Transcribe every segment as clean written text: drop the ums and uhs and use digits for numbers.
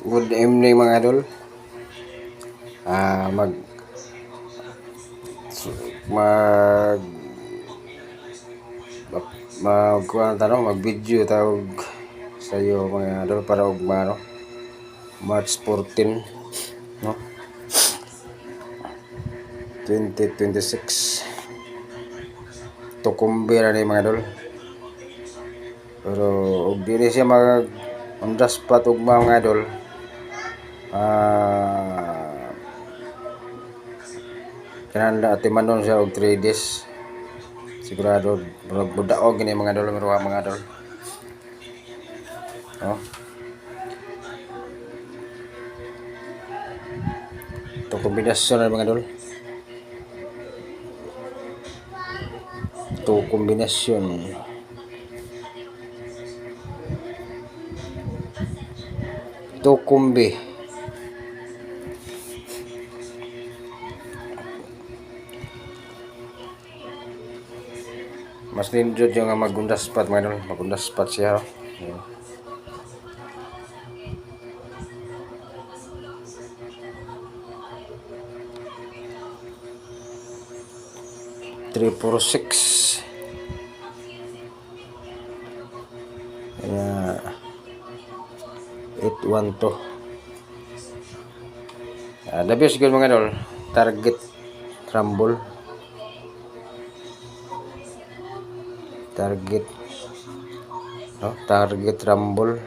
Good evening mga idol. Mag mag magkuan tanong mag-video tawag sa iyo mga idol para og March 14 no 2026 tukumbi na ni mga idol. Pero og dili siya mag on the spot og mga idol. Kinahanglan timanon siya og 3 days. Sigurado budaog gini mga idol, mga idol. Oh. Ito kombinasyon na mga idol. Ito kombinasyon. Ito kumbi. Mas lindot yung magundas spot mga idol. Magundas spot siya. Yeah. Three, 4, 6. Ayan. 8, 1, 2. Labi siguro mga idol. Target rumble. Target rumble.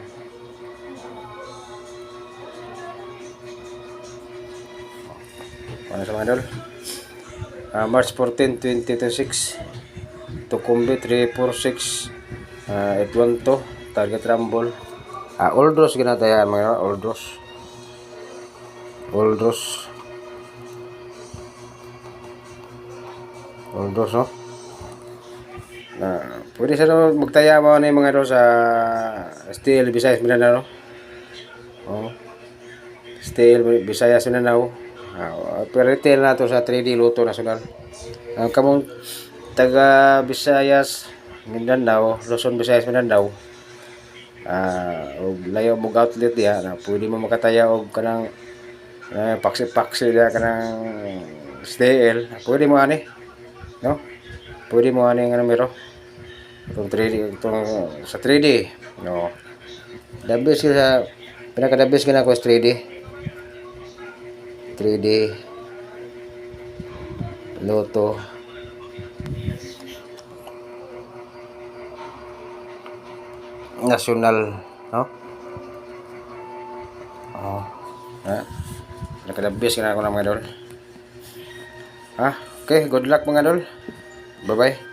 Ano sa mga idol? March 14, 2026 tukumbi 3, 4, 6 8, 1, 2 target rumble. All draws ginatayaan mga all draws no. Pwede sa magtaya mo na yung mga sa Steel Visayas Mindanao. Steel Visayas Mindanao. Pero retail na to sa 3D Lotto National. Kamong taga Visayas Mindanao, Luzon, Visayas Mindanao, og layo mong outlet diha na pwede mo makataya og kanang paksi diha kanang STL. Pwede mo ani, no? Pwede mo ani nga numero. Itong 3D, itong sa 3D, no. Dabis sa pinaka-dabis ka na ko sa 3D Lotto. National, no? Nakadabis ka na ako ng mga idol. Okay, good luck mga idol. Bye-bye.